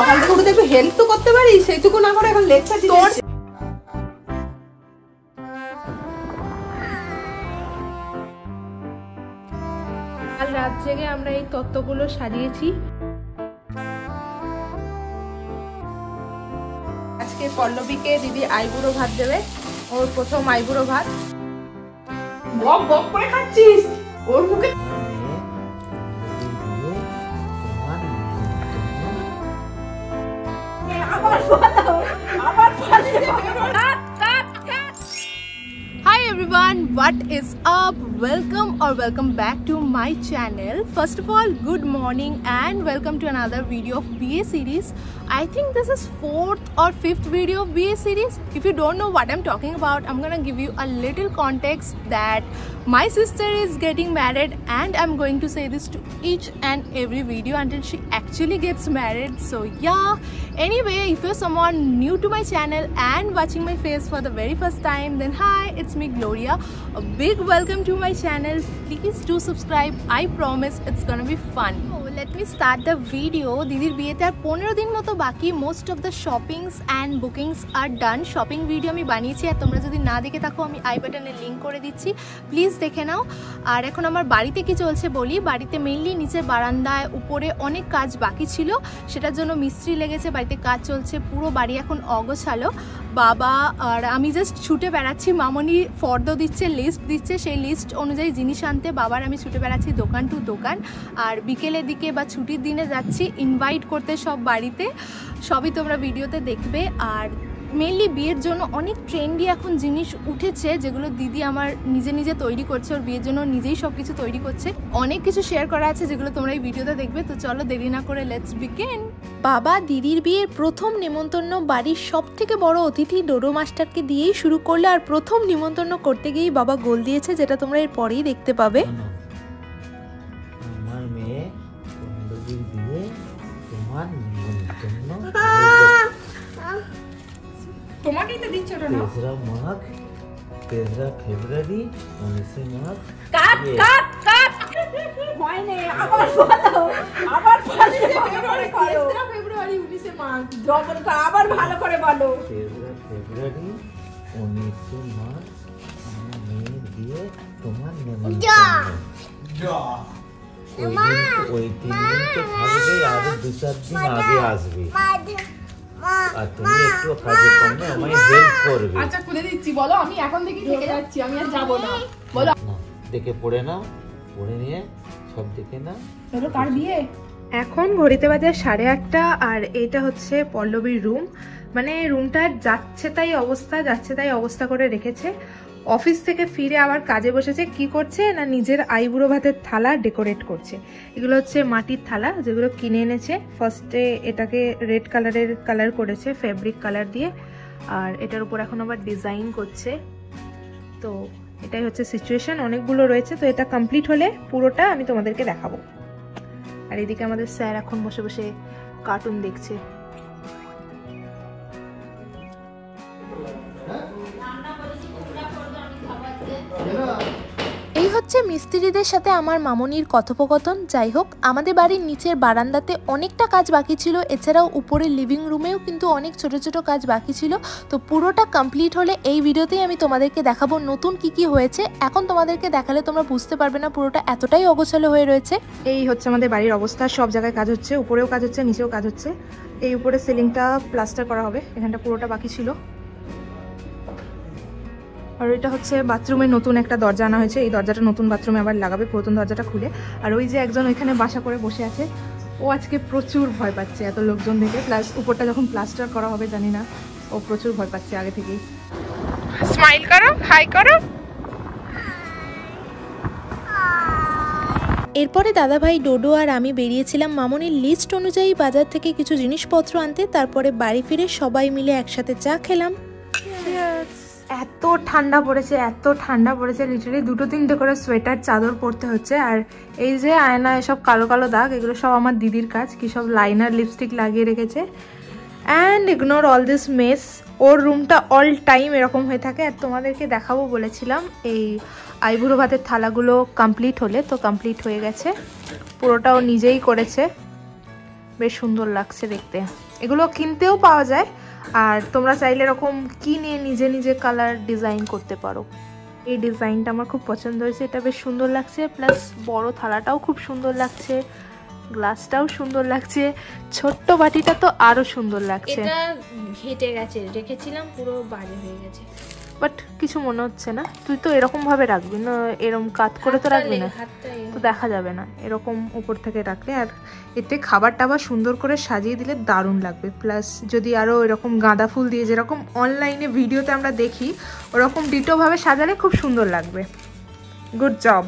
সকাল থেকে উঠে একটু হেল্প তো করতে পারি, সেইটুকু না করে এখন লেকচার দিচ্ছি। কাল রাত জেগে আমরা এই তত্ত্বগুলো সাজিয়েছি। আজকে পল্লবীকে দিদি আইবুড়ো ভাত দেবে, ওর প্রথম আইবুড়ো ভাত। বক বক করে খাচ্ছিস, ওর মুখে Hi everyone, what is up? Welcome back to my channel. First of all, good morning and welcome to another video of BA series. I think this is 4th or 5th video of BA series. If you don't know what I'm talking about, I'm gonna give you a little context that my sister is getting married and I'm going to say this to each and every video until she actually gets married. So yeah, anyway, if you're someone new to my channel and watching my face for the very first time, then hi, it's me Gloria. A big welcome to my channel. Please do subscribe. I promise it's gonna be fun. So let me start the video. Didir biyete ar 15 din moto baki. Most of the shoppings and bookings are done. Shopping video আমি বানিয়েছি, আর তোমরা যদি না দেখে থাকো আমি I বাটনে link করে দিচ্ছি, প্লিজ দেখে নাও। আর এখন আমার বাড়িতে কি চলছে বলি। বাড়িতে মেইনলি নিচে বারান্দায় উপরে অনেক কাজ বাকি ছিল, সেটার জন্য মিস্ত্রি লেগেছে, বাড়িতে কাজ চলছে, পুরো বাড়ি এখন অগোছালো। বাবা আর আমি জাস্ট ছুটে বেড়াচ্ছি, মামনি ফর্দ দিচ্ছে, লিস্ট দিচ্ছে, সেই লিস্ট অনুযায়ী জিনিস আনতে বাবার আমি ছুটে বেড়াচ্ছি দোকান টু দোকান। আর বিকেলের দিকে বা ছুটির দিনে যাচ্ছি ইনভাইট করতে সব বাড়িতে, সবই তোমরা ভিডিওতে দেখবে। আর মেনলি বিয়ের জন্য অনেক ট্রেন্ডি এখন জিনিস উঠেছে, যেগুলো দিদি আমার নিজে নিজে তৈরি করছে, ওর বিয়ের জন্য নিজেই সব কিছু তৈরি করছে। অনেক কিছু শেয়ার করা আছে যেগুলো তোমরা এই ভিডিওতে দেখবে। তো চলো দেরি না করে লেটস বিগিন। বাবা দিদির বিয়ের প্রথম নিমন্ত্রণ বাড়ির সব থেকে বড় অতিথি ডোডো মাস্টারকে দিয়েই শুরু করলে, আর প্রথম নিমন্ত্রণ করতে গিয়েই বাবা গোল দিয়েছে, যেটা তোমরা এর পরেই দেখতে পাবে। আমার মেয়ে পল্লবীর বিয়ে, তোমার নিমন্ত্রণ তোমাকেই তো দিচ্ছ না। তেসরা মাঘ, তেসরা ফেব্রুয়ারি, 19 মাঘ। কাট কাট কাট হয় না, আবার বলো, আবার ফেব্রুয়ারি 19 মাঘ ডবল কর, আবার ভালো করে বলো। তেসরা ফেব্রুয়ারি, 19 মাঘ, আমার মেয়ের বিয়ে, তোমার নিমন্ত্রণ। ওই 3 দিন তো থাকবে, আর 2-4 দিন আগে আসবে, আর তুমি একটু কাজে কমে আমায় হেল্প করবে। আচ্ছা খুলে দিচ্ছি, বলো। আমি এখন থেকে থেকে যাচ্ছি, আমি আর যাব না, বলো। না দেখে পড়ে নাও, পড়ে নিয়ে সব দেখে নাও। চলো কার বিয়ে। এখন ঘড়িতে বাজে 8:30, আর এটা হচ্ছে পল্লবীর রুম। মানে রুমটা যাচ্ছে তাই অবস্থা করে রেখেছে। অফিস থেকে ফিরে আবার কাজে বসেছে। কি করছে না, নিজের আইবুড়ো ভাতের থালা ডেকোরেট করছে। এগুলো হচ্ছে মাটির থালা, যেগুলো কিনে এনেছে। ফার্স্টে এটাকে রেড কালার করেছে ফেব্রিক কালার দিয়ে, আর এটার উপর এখন আবার ডিজাইন করছে। তো এটাই হচ্ছে সিচুয়েশন, অনেকগুলো রয়েছে। তো এটা কমপ্লিট হলে পুরোটা আমি তোমাদেরকে দেখাবো। আর এদিকে আমাদের স্যার এখন বসে বসে কার্টুন দেখছে। এই হচ্ছে মিস্ত্রিদের সাথে আমার মামনির কথোপকথন। যাই হোক, আমাদের বাড়ির নিচের বারান্দাতে অনেকটা কাজ বাকি ছিল, এছাড়াও উপরের লিভিং রুমেও কিন্তু অনেক ছোট ছোট কাজ বাকি ছিল। তো পুরোটা কমপ্লিট হলে এই ভিডিওতেই আমি তোমাদেরকে দেখাবো নতুন কি হয়েছে। এখন তোমাদেরকে দেখালে তোমরা বুঝতে পারবে না, পুরোটা এতটাই অগোছালো হয়ে রয়েছে। এই হচ্ছে আমাদের বাড়ির অবস্থা, সব জায়গায় কাজ হচ্ছে, উপরেও কাজ হচ্ছে, নিচেও কাজ হচ্ছে। এই উপরে সিলিংটা প্লাস্টার করা হবে, এখানটা পুরোটা বাকি ছিল। আর এটা হচ্ছে বাথরুমের নতুন একটা দরজা আনা হয়েছে, এই দরজাটা নতুন বাথরুমে আবার লাগাবে, পুরাতন দরজাটা খুলে। আর ওই যে একজন ওইখানে বাসা করে বসে আছে, ও আজকে প্রচুর ভয় পাচ্ছে এত লোকজন দেখে। প্লাস উপরটা যখন প্লাস্টার করা হবে জানি না, ও প্রচুর ভয় পাচ্ছে আগে থেকেই। স্মাইল করো, হাই করো। এরপরে দাদাভাই ডোডো আর আমি বেরিয়েছিলাম মামনির লিস্ট অনুযায়ী বাজার থেকে কিছু জিনিসপত্র আনতে। তারপরে বাড়ি ফিরে সবাই মিলে একসাথে চা খেলাম। এত ঠান্ডা পড়েছে, লিটারালি 2-3টে করে সোয়েটার চাদর পরতে হচ্ছে। আর এই যে আয়না এসব কালো কালো দাগ, এগুলো সব আমার দিদির কাজ, কি সব লাইনার লিপস্টিক লাগিয়ে রেখেছে। And ignore all this mess. ওর রুমটা অল টাইম এরকম হয়ে থাকে। আর তোমাদেরকে দেখাবো বলেছিলাম এই আইবুড়ো ভাতের থালাগুলো কমপ্লিট হলে, তো কমপ্লিট হয়ে গেছে, পুরোটাও নিজেই করেছে। বেশ সুন্দর লাগছে দেখতে। এগুলো কিনতেও পাওয়া যায়, আর তোমরা চাইলে এরকম কিনে নিজে নিজে কালার ডিজাইন করতে পারো। এই ডিজাইনটা আমার খুব পছন্দ হয়েছে, এটা বেশ সুন্দর লাগছে, প্লাস বড় থালাটাও খুব সুন্দর লাগছে, গ্লাসটাও সুন্দর লাগছে, ছোট্ট বাটিটা তো আরো সুন্দর লাগছে। এটা ঘেটে গেছে, রেখেছিলাম পুরো বাজে হয়ে গেছে, বাট কিছু মনে হচ্ছে না। তুই তো এরকম ভাবে রাখবি না, এরকম কাট করে তো রাখবি না, তো দেখা যাবে না এরকম উপর থেকে রাখলে। আর এতে খাবার টাবার সুন্দর করে সাজিয়ে দিলে দারুণ লাগবে। প্লাস যদি আরো এরকম গাঁদা ফুল দিয়ে যেরকম অনলাইনে ভিডিওতে আমরা দেখি ওরকম ডিটো ভাবে সাজালে খুব সুন্দর লাগবে। Good job.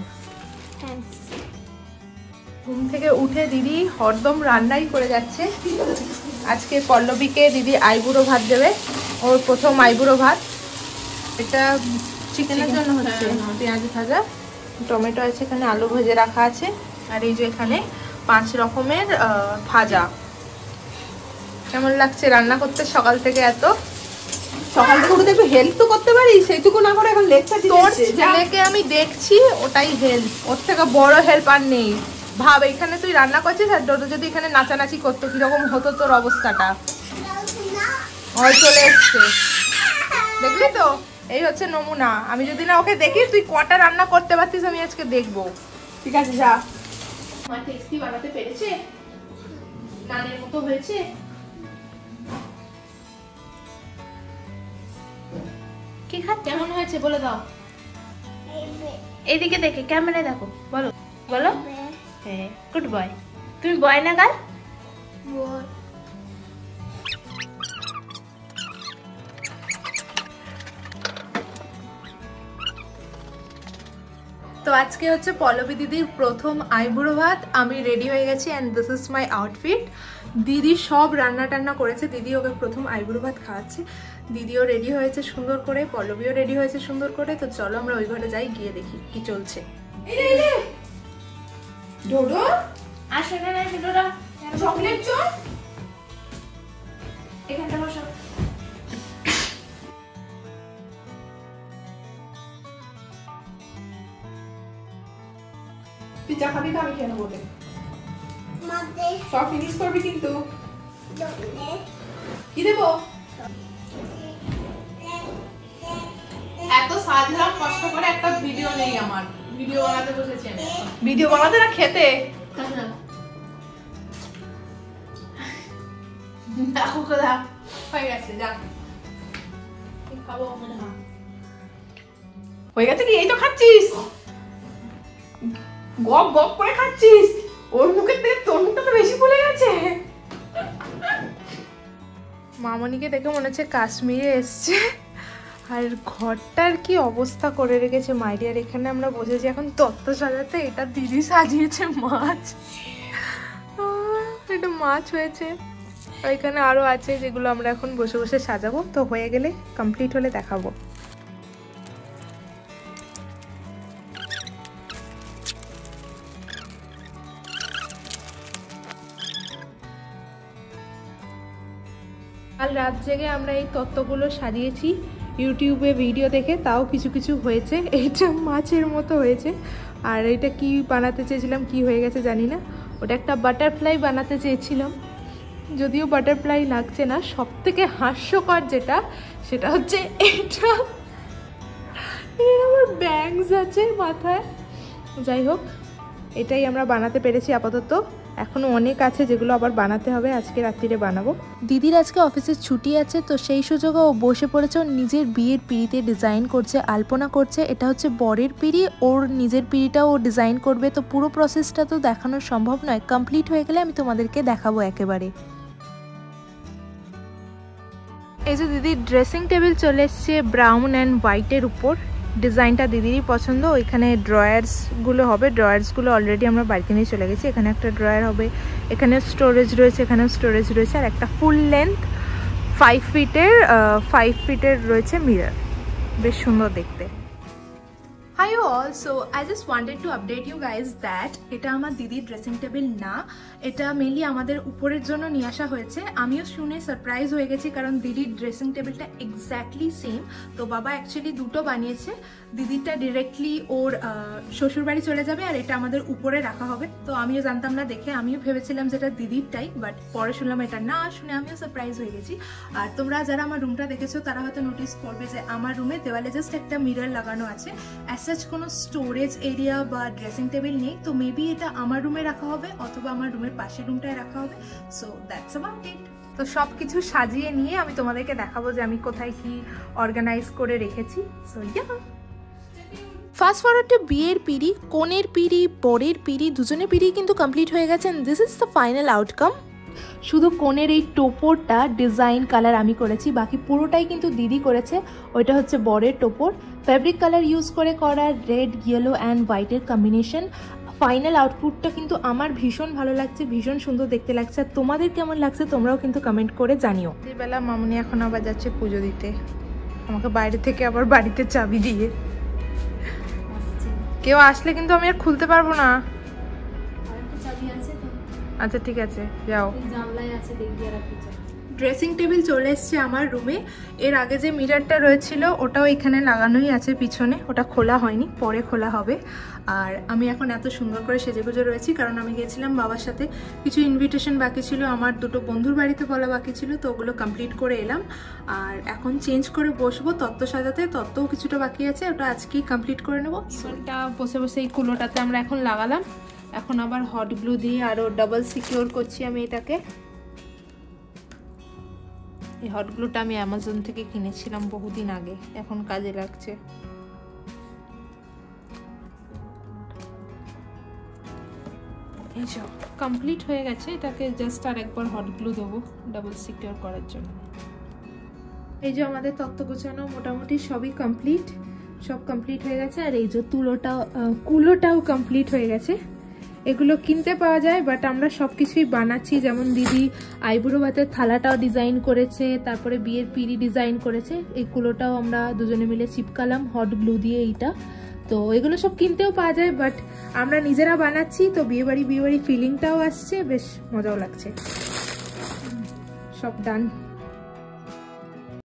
ঘুম থেকে উঠে দিদি হরদম রান্নাই করে যাচ্ছে। আজকে পল্লবীকে দিদি আইবুড়ো ভাত দেবে, ওর প্রথম আইবুড়ো ভাত। এটা চিকেনের জন্য হচ্ছে, পেঁয়াজ ভাজা, টমেটো আছে, এখানে আলু ভেজে রাখা আছে, আর এই যে এখানে 5 রকমের ভাজা। কেমন লাগছে রান্না করতে সকাল থেকে? এত সকাল থেকে উঠে একটু হেল্প তো করতে পারি, সেইটুকু না করে এখন লেকচার তোর ছেলেকে আমি দেখছি, ওটাই হেল্প, ওর থেকে বড় হেল্প আর নেই। ভাব এখানে তুই রান্না করছিস আর ডোডো যদি এখানে নাচানাচি করতো কিরকম হতো তোর অবস্থাটা। ওই চলে এসছে, দেখলি তো? এই হচ্ছে নমুনা। আমি যদি না ওকে দেখি তুই কটা রান্না করতে পারতিস আমি আজকে দেখবো। ঠিক আছে যা। মা টেস্টি বানাতে পেরেছে, নানের মতো হয়েছে। কি খা, কেমন হয়েছে বলে দাও। এইদিকে দেখে ক্যামেরায় দেখো, বলো বলো। হ্যাঁ, গুড বয়। তুমি বয় না গাল? তো আজকে হচ্ছে পল্লবী দিদির প্রথম আইবুড়ো ভাত। আমি রেডি হয়ে গেছি and this is my outfit. দিদি সব রান্না টান্না করেছে, দিদি ওকে প্রথম আইবুড়ো ভাত খাওয়াচ্ছে। দিদিও রেডি হয়েছে সুন্দর করে, পল্লবীও রেডি হয়েছে সুন্দর করে। তো চলো আমরা ওই ঘরে যাই, গিয়ে দেখি কি চলছে। ডোডো আসো না, ডোডো চকলেট চোর এখানটা বসো। তুই চা খাবি তো আমি খেয়ে নেবো, সব ফিনিশ করবি কিন্তু। কি দেবো? এত সাজলাম কষ্ট করে, একটা ভিডিও নেই আমার। ভিডিও বানাতে বসেছি আমি। ভিডিও বানাতে না খেতে? দেখো কোথা হয়ে গেছে, যাক খাবো। হয়ে গেছে কি? এই তো খাচ্ছিস, গপ গপ করে খাচ্ছিস। ওর মুখের থেকে তোর মুখটা তো বেশি ফুলে গেছে। মামনিকে দেখে মনে হচ্ছে কাশ্মীরে এসছে। আর ঘরটার কি অবস্থা করে রেখেছে মাইডিয়ার। এখানে আমরা বসেছি এখন তত্ত্ব সাজাতে। এটা দিদি সাজিয়েছে মাছ, এটা মাছ হয়েছে। এখানে আরো আছে যেগুলো আমরা এখন বসে বসে সাজাবো। তো হয়ে গেলে কমপ্লিট হলে দেখাবো। কাল রাত জেগে আমরা এই তত্ত্বগুলো সাজিয়েছি ইউটিউবে ভিডিও দেখে, তাও কিছু কিছু হয়েছে। এইটা মাছের মতো হয়েছে। আর এটা কি বানাতে চেয়েছিলাম, কি হয়ে গেছে জানি না। ওটা একটা বাটারফ্লাই বানাতে চেয়েছিলাম, যদিও বাটারফ্লাই লাগছে না। সব থেকে হাস্যকর যেটা, সেটা হচ্ছে এটা। আমার ব্যাংস আছে মাথায়। যাই হোক, এটাই আমরা বানাতে পেরেছি আপাতত। এখনো অনেক আছে যেগুলো আবার বানাতে হবে, আজকে রাত্রিরে বানাবো। দিদির আজকে অফিসের ছুটি আছে, তো সেই সুযোগে ও বসে পড়েছে ওর নিজের বিয়ের পিঁড়িতে ডিজাইন করছে, আলপনা করছে। এটা হচ্ছে বরের পিঁড়ি, ওর নিজের পিঁড়িটাও ও ডিজাইন করবে। তো পুরো প্রসেসটা তো দেখানো সম্ভব নয়, কমপ্লিট হয়ে গেলে আমি তোমাদেরকে দেখাবো একেবারে। এই যে দিদির ড্রেসিং টেবিল চলে এসছে ব্রাউন অ্যান্ড হোয়াইটের উপর। ডিজাইনটা দিদিরই পছন্দ। ওইখানে ড্রয়ার্সগুলো হবে, ড্রয়ার্সগুলো অলরেডি আমরা বাড়িতে নিয়ে চলে গেছি। এখানে একটা ড্রয়ার হবে, এখানে স্টোরেজ রয়েছে, এখানেও স্টোরেজ রয়েছে, আর একটা ফুল লেন্থ 5 ফিটের রয়েছে মিরর। বেশ সুন্দর দেখতে। Hi all, so I just wanted to update you guys that এটা আমার দিদির ড্রেসিং টেবিল না, এটা মেনলি আমাদের উপরের জন্য নিয়ে আসা হয়েছে। আমিও শুনে সারপ্রাইজ হয়ে গেছি কারণ দিদির ড্রেসিং টেবিলটা এক্স্যাক্টলি সেম। তো বাবা অ্যাকচুয়ালি দুটো বানিয়েছে, দিদিরটা ডিরেক্টলি ওর শ্বশুরবাড়ি চলে যাবে আর এটা আমাদের উপরে রাখা হবে। তো আমিও জানতাম না দেখে, আমিও ভেবেছিলাম যেটা দিদিরটাই, বাট পরে শুনলাম এটা না, শুনে আমিও সারপ্রাইজ হয়ে গেছি। আর তোমরা যারা আমার রুমটা দেখেছো তারা হয়তো নোটিস করবে যে আমার রুমে দেওয়ালে জাস্ট একটা মিরর লাগানো আছে, অ্যাজ কোনো স্টোরেজ এরিয়া বা ড্রেসিং টেবিল নেই। তো মেবি এটা আমার রুমে রাখা হবে অথবা আমার রুমের পাশের রুমটায় রাখা হবে। So that's about it. তো সব কিছু সাজিয়ে নিয়ে আমি তোমাদেরকে দেখাবো যে আমি কোথায় কি অর্গানাইজ করে রেখেছি। So yeah, fast forward to বিয়ের পিড়ি, কনের পিড়ি, বরের পিড়ি, দুজনের পিড়ি কিন্তু কমপ্লিট হয়ে গেছে। This is the final outcome. শুধু কোনের এই টোপরটা ডিজাইন কালার আমি করেছি, বাকি পুরোটাই কিন্তু দিদি করেছে। ওইটা হচ্ছে বরের টোপর, ফ্যাব্রিক কালার ইউজ করে করা, রেড, ইয়েলো অ্যান্ড হোয়াইটের কম্বিনেশন। ফাইনাল আউটপুটটা কিন্তু আমার ভীষণ ভালো লাগছে, ভীষণ সুন্দর দেখতে লাগছে। আর তোমাদের কেমন লাগছে তোমরাও কিন্তু কমেন্ট করে জানিও। বেলা মামুনি এখন আবার যাচ্ছে পুজো দিতে, আমাকে বাইরে থেকে আবার বাড়িতে চাবি দিয়ে। কেউ আসলে কিন্তু আমি আর খুলতে পারবো না। আচ্ছা ঠিক আছে, যাও। ড্রেসিং টেবিল চলে এসছে আমার রুমে। এর আগে যে মিররটা রয়েছিল ওটাও এখানে লাগানোই আছে পিছনে, ওটা খোলা হয়নি, পরে খোলা হবে। আর আমি এখন এত সুন্দর করে সেজেগুজে রয়েছি কারণ আমি গেছিলাম বাবার সাথে, কিছু ইনভিটেশন বাকি ছিল, আমার দুটো বন্ধুর বাড়িতে বলা বাকি ছিল, তো ওগুলো কমপ্লিট করে এলাম। আর এখন চেঞ্জ করে বসবো তত্ত্ব সাজাতে, তত্ত্বও কিছুটা বাকি আছে, ওটা আজকেই কমপ্লিট করে নেবো। ওটা বসে বসে এই কুলোটাতে আমরা এখন লাগালাম, এখন আবার হট গ্লু দিয়ে আরও ডাবল সিকিউর করছি আমি এটাকে। এই হট গ্লুটা আমি অ্যামাজন থেকে কিনেছিলাম বহুদিন আগে, এখন কাজে লাগছে। এইসব কমপ্লিট হয়ে গেছে, এটাকে জাস্ট আর একবার হট গ্লু দেবো ডাবল সিকিউর করার জন্য। এই যে আমাদের তত্ত্ব গোছানো মোটামুটি সবই কমপ্লিট, সব কমপ্লিট হয়ে গেছে। আর এই যে কুলোটাও কমপ্লিট হয়ে গেছে। এগুলো কিনতে পাওয়া যায়, বাট আমরা সব কিছুই বানাচ্ছি। যেমন দিদি আইবুড়ো ভাতের থালাটাও ডিজাইন করেছে, তারপরে বিয়ের পিড়ি ডিজাইন করেছে, এই কুলোটাও আমরা দুজনে মিলে চিপকালাম হট গ্লু দিয়ে এইটা। তো এগুলো সব কিনতেও পাওয়া যায়, বাট আমরা নিজেরা বানাচ্ছি, তো বিয়েবাড়ি ফিলিংটাও আসছে, বেশ মজাও লাগছে। সব ডান।